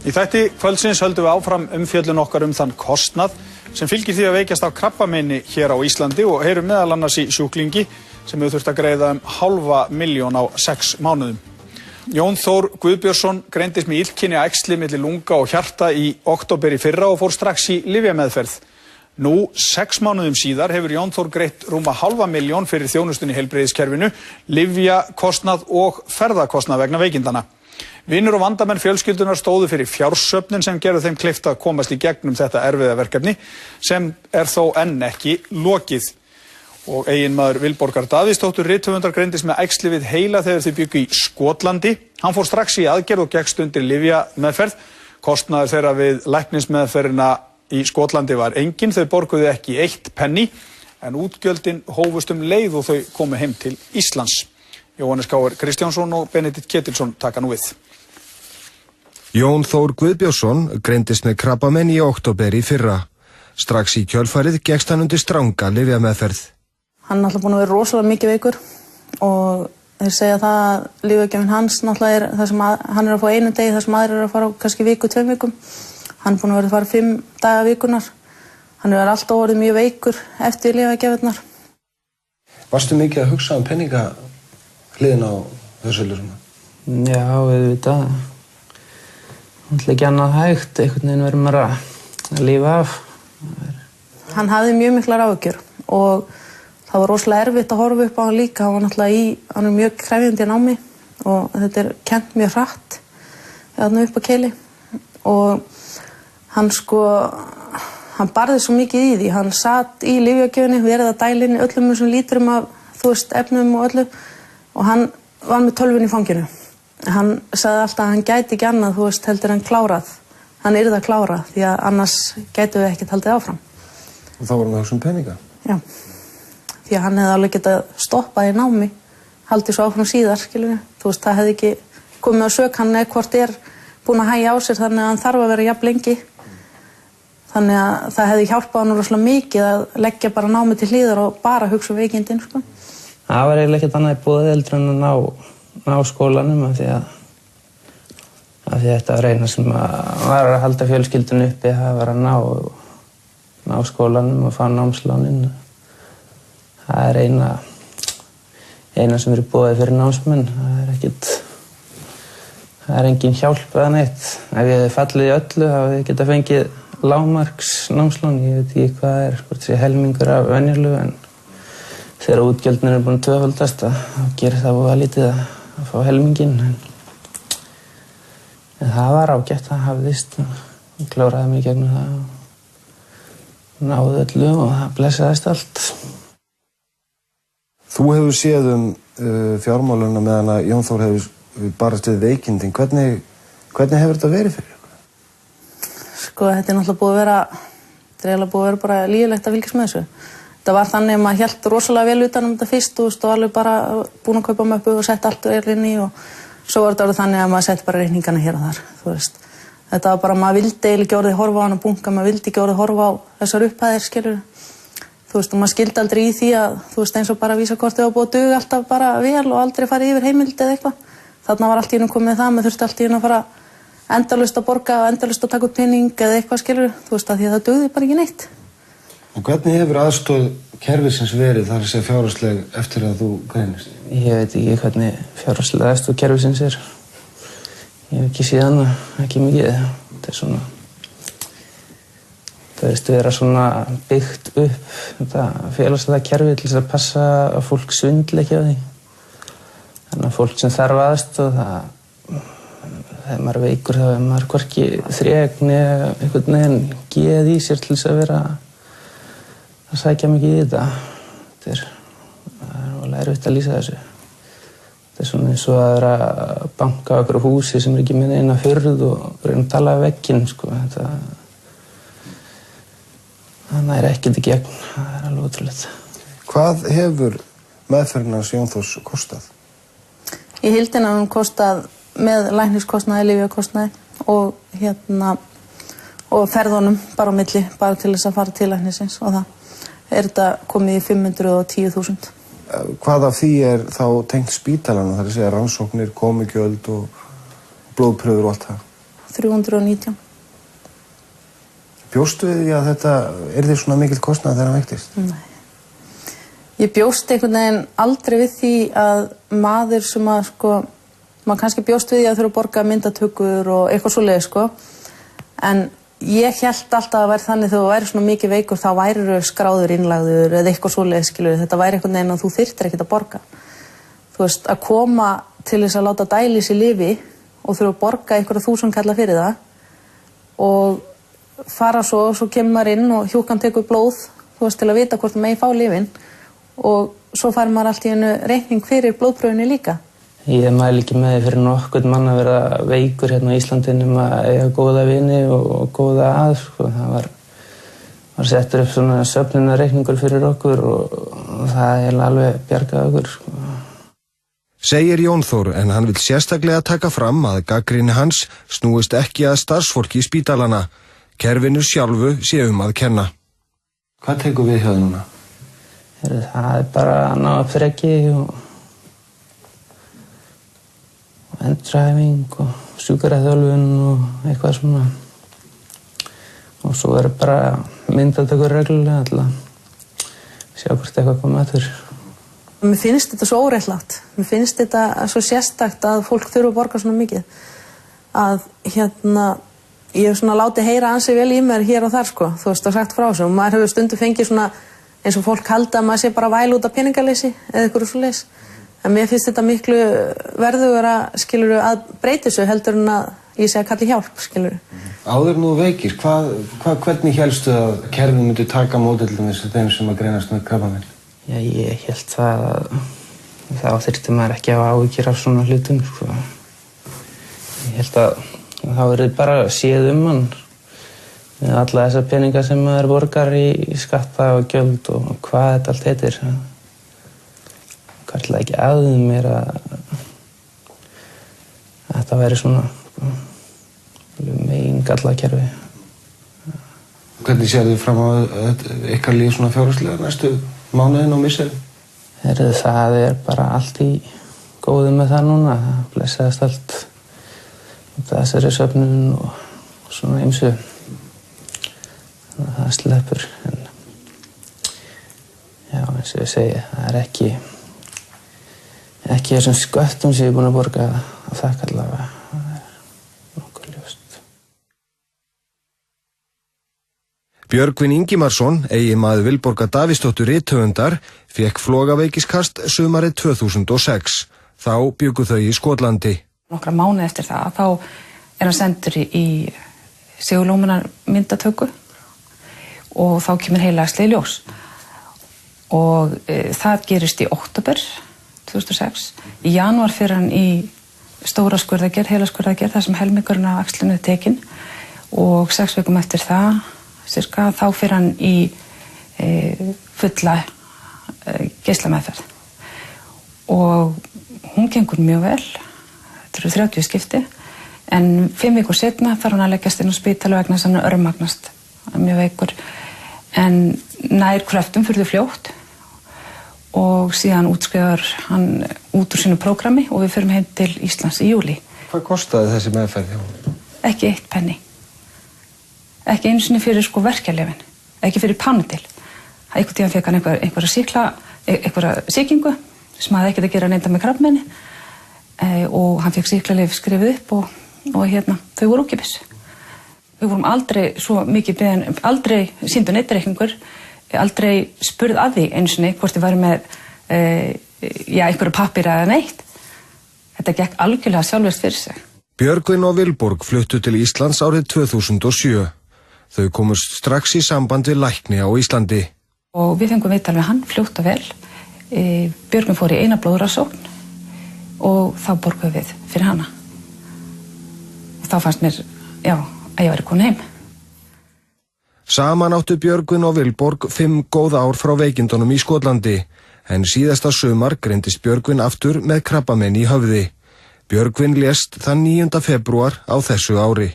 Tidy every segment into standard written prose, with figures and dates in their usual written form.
Í þætti kvöldsins höldum við áfram umfjöllun okkar þann kostnað sem fylgir því að veikjast af krabbameini hér á Íslandi og heyrum meðal annars í sjúklingi sem hefur þurft að greiða 500.000 á 6 mánuðum. Jón Þór Guðbjörnsson greindist með illkynja æxli milli lunga og hjarta í október í fyrra og fór strax í lyfjameðferð. Nú, 6 mánuðum síðar hefur Jón Þór greitt rúma 500.000 fyrir þjónustun í heilbrigðiskerfinu, lyfjakostnað og ferðakostnað vegna veikindana. Vinur og vandamenn fjölskyldunar stóðu fyrir fjársöfnun sem gerðu þeim kleift að komast í gegnum þetta erfiða verkefni sem þó enn ekki lokið. Og eiginmaður Vilborgar Davíðsdóttur rithöfundar greindist með æxli við heila þegar þau bjuggu í Skotlandi. Hann fór strax í aðgerð og gekkst undir lyfjameðferð. Kostnaður þeirra við læknismeðferðina í Skotlandi var engin, þau borguðu ekki 1 penni, en útgjöldin hófust leið og þau komu heim til Íslands. Jóhannes K. Kristjánsson og Benedikt Ketilsson taka nú við. Jón Þór Guðbjörnsson greindist með krabbamein í október í fyrra. Strax í kjölfarið gekkst hann undir stranga lyfjameðferð. Hann er alltaf búin að vera rosalega mikið veikur og þeir segja það að lyfjagjöfin hans náttúrulega er það sem hann er að fá 1 degi, það sem aðrir er að fara á kannski viku, 2 vikum. Hann er búin að vera að fara 5 daga vikunar. Hann er alltaf orðið mjög veikur eftir lyfjagjöfinnar. Varstu mikið að hugsa peninga hliðina á þessu ljósum? Já, auðvitað. Hann ætla ekki annað hægt, einhvern veginn verður maður að lífa af. Hann hafði mjög miklar áhyggjur og það var rosalega erfitt að horfa upp á hann líka. Hann er mjög krefjandi í námi og þetta er kennt mjög hratt upp á keili. Og hann barði svo mikið í því. Hann satt í lyfjagjöfinni, verið að dæla inn í öllum þessum lítrum af efnum og öllu og hann var með tölvun í fanginu. Hann sagði alltaf að hann gæti ekki annað, heldur hann klárað. Hann yrði að klára því að annars gætu við ekkert haldið áfram. Og þá var hann að hugsa peninga? Já, því að hann hefði alveg getað stoppað í námi, haldið svo áfram síðar, skilur við. Það hefði ekki komið á sök, hann hvort búinn að hægja á sér þannig að hann þarf að vera jafn lengi. Þannig að það hefði hjálpað hann rosalega mikið að leggja bara námi til hliðar og bara hugsa veikindin, Það var eiginlega ekkert annað í boði heldur en að ná skólanum af því að þetta var eina sem var að halda fjölskyldunni uppi, það var að ná skólanum og fá námslánin. Það er eina sem er í boði fyrir námsmenn, það er engin hjálp eða neitt. Ef ég hefði fallið í öllu þá hefði ég getað fengið lágmarks námslán, ég veit ekki hvað hvort sé helmingur af venjulegu, en þegar útgjöldin er búin að tvöfaldast þá gerir það voða lítið að fá helminginn. En það var ágætt, það hafðist og kláraði mig gegnum það og náði öllu og það blessaðist allt. Þú hefur séð fjármáluna meðan að Jón Þór hefur barist við veikindin. Hvernig hefur þetta verið fyrir ykkur? Þetta er náttúrulega búið að vera bara lýgilegt að fylgjast með þessu. Það var þannig að maður hélt rosalega vel utan þetta fyrst og alveg bara búin að kaupa möppu og sett allt inn í og svo var þetta þannig að maður sett bara reikningana hér og þar. Þetta var bara, maður vildi eiginlega ekki orðið horfa á hann og bunka, maður vildi ekki orðið horfa á þessar upphæðir, skilur. Og maður skildi aldrei í því að, eins og bara vísakortið var búið að duga alltaf bara vel og aldrei farið yfir heimild eða eitthvað. Þarna var allt í einu komið það, maður þurfti allt í einu að fara endalaust að borga og endalaust að taka upp pening eða eitthvað, skilur, því að það dugði bara ekki neitt. Og hvernig hefur aðstoð kerfisins verið þar að segja fjárhagsleg eftir að þú greinist? Ég veit ekki hvernig fjárhagsleg aðstoð kerfisins er. Ég hef ekki séð hana, ekki mikið. Þetta er svona, það verðist vera svona byggt upp þetta félagslega kerfi til þess að passa að fólk svindli ekki á því. Þannig að fólk sem þarf aðstoð, þegar maður er veikur þá er maður hvorki þrek eða einhvern veginn geð í sér til þess að vera að sækja mikið í þetta. Það er alveg erfitt að lýsa þessu. Þetta er svona eins og að vera að banka á einhverju húsi sem er ekki með eina hurð og reyna að tala af vegginn, Það er ekkert í gegn, það er alveg ótrúlegt. Hvað hefur meðferðin hans Jón Þórs kostað? Í heildina hefur hún kostað með lækniskostnaði, lyfjakostnaði og ferðunum bara á milli, bara til þess að fara til læknisins og það þetta komið í 510.000. Hvað af því er þá tengt spítalanum, það er að segja rannsóknir, komugjöld og blóðpröfur og allt það? 319. Bjóstu við því að þetta yrði svona mikill kostnað þegar hann veiktist? Nei. Ég bjóst einhvern veginn aldrei við því að maður sem að maður kannski bjóst við því að þurfa að borga myndatökur og eitthvað svoleiðis en ég hélt alltaf að væri þannig þegar þú væri svona mikið veikur þá væri skráður innlagður eða eitthvað svoleiðis þetta væri einhvern veginn að þú þyrftir ekkert að borga. Þú veist, að koma til þess að láta dæla í sig lyfi og þurfa að borga einhverja 1000 kalla fyrir það og fara svo kemur maður inn og hjúkan tekur blóð, þú veist, til að vita hvort það megi fá lyfin og svo fær maður allt í einu reikning fyrir blóðpröfunni líka. Ég mæli ekki með því fyrir nokkurn mann að vera veikur hérna á Íslandi nema að eiga góða vini og góða að. Það var settur upp svona söfnunarreikningur fyrir okkur og það er alveg bjargað okkur. Segir Jón Þór en hann vill sérstaklega taka fram að gagnrýni hans snúist ekki að starfsfólki í spítalana. Kerfinu sjálfu sé að kenna. Hvað tekur við hjá þér núna? Það er bara að ná upp þreki og endurhæfing og sjúkaraþjálfun og eitthvað svona. Og svo er bara myndatökur reglulega til að sjá hvort eitthvað koma aftur. Mér finnst þetta svo óréttlátt. Mér finnst þetta svo sérstakt að fólk þurfa að borga svona mikið. Að ég hef svona látið heyra ansi vel í mér hér og þar þú veist, og sagt frá þessu og maður hefur stundum fengið svona eins og fólk halda að maður sé bara væl út af peningaleysi eða eitthvað svoleiðis. En mér finnst þetta miklu verðugur að breyta þessu heldur en að ég sé að kalla hjálp, Áður nú veikir, hvernig hélstu að kerfið myndi taka móti til þeim sem að greinast með krabbamein? Já, ég hélt það að þá þyrfti maður ekki að hafa áhyggjur af svona hlutum, Ég held að þá verið bara séð hann með alla þessa peninga sem maður borgar í skatta og gjöld og hvað þetta allt heitir. Hvartlaði ekki að mér að þetta væri svona megin gallakerfi. Hvernig sér þið fram á ykkar líf svona fjárhagslega næstu mánuðin og misserin? Það er bara allt í góðu með það núna. Það blessaðist allt þessari söfnun og svona ýmsu. Þannig að það sleppur. En já, eins og ég segi, það er ekki þessum sköttum sem ég er búinn að borga að þakka allavega. Það er nokkuð ljóst. Björgvin Ingimarsson, eiginmaður Vilborgar Davíðsdóttur rithöfundar, fékk flogaveikiskast sumarið 2006. Þá bjuggu þau í Skotlandi. Nokkra mánuði eftir það, þá er hann sendur í segulómunar myndatöku og þá kemur heilaæxli í ljós. Og það gerist í október 2006. Í janúar fer hann í stóra skurðagerð, heilaskurðagerð, þar sem helmingurinn af æxlinu er tekinn og 6 vikum eftir það, þá fer hann í fulla geislameðferð. Og hún gengur mjög vel. Þetta eru 30 skipti, en 5 vikur seinna þarf hann að leggjast inn á spítala vegna þess að hann örmagnast, mjög veikur, en nær kröftum fyrir fljótt og síðan útskrifar hann út úr sínu prógrami og við förum heim til Íslands í júlí. Hvað kostaði þessi meðferð hjá honum? Ekki 1 penni. Ekki einu sinni fyrir verkjalyfin, ekki fyrir Panodil. Einhvern tímann fékk hann einhverja sýkingu sem hafði ekkert að gera neitt með krabbameini. Og hann fékk sýklalyf skrifið upp og þau voru ókeypis. Við vorum aldrei svo mikið beðin, aldrei sýndu neitreikningur, aldrei spurð að því einu sinni hvort þið væri með einhverju pappíra eða neitt. Þetta gekk algjörlega sjálfvirkt fyrir sig. Björgvin og Vilborg fluttu til Íslands árið 2007. Þau komust strax í samband við lækni á Íslandi. Og við fengum viðtal við hann fljótt og vel. Björgvin fór í eina blóðrannsókn og þá borguðum við fyrir hana. Og þá fannst mér, að ég væri komin heim. Saman áttu Björgvin og Vilborg 5 góð ár frá veikindunum í Skotlandi, en síðasta sumar greindist Björgvin aftur með krabbamein í höfði. Björgvin lést þann 9. febrúar á þessu ári.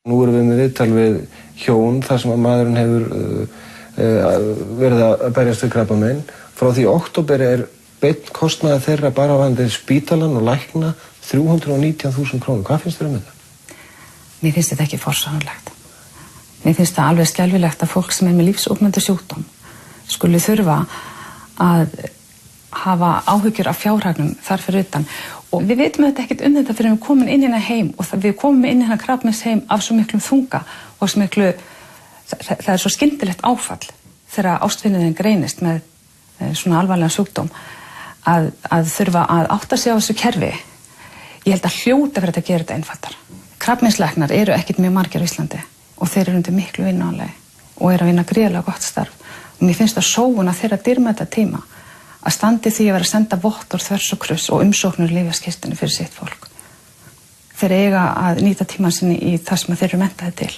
Nú erum við með viðtal við hjón þar sem að maðurinn hefur verið að berjast við krabbamein. Frá því október er beinn kostnaður þeirra bara varðandi spítalann og lækna 319.000 krónur, hvað finnst þér um þetta? Mér finnst þetta ekki forsvaranlegt. Mér finnst það alveg skelfilegt að fólk sem með lífsógnandi sjúkdóm skuli þurfa að hafa áhyggjur af fjárhagnum þar fyrir utan. Og við veitum þetta ekkert þetta fyrir við komum inn hérna heim og við komum inn hérna krabbameinsheim af svo miklum þunga og svo miklu, það svo skyntilegt áfall þegar ástvinniðin greinist með svona alvarlegan sjúkdóm að þurfa að átta sig á þessu kerfi. Ég held að hljóta fyrir að gera þetta einfaldar. Krabbameinslæknar eru ekkert mjög margir á Íslandi og þeir eru undir miklu vinnuánlegi og eru að vinna gríðarlega gott starf. Og mér finnst það sóun að þeirra dýrmæta tíma að standi því að vera að senda vottor, þvers og kruss og umsóknur lyfjaskírteini fyrir sitt fólk. Þeir eiga að nýta tíman sinni í það sem þeir eru menntaði til.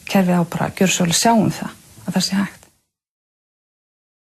Kerfið á bara að gjöra svolítið sjá það, að það sé hægt.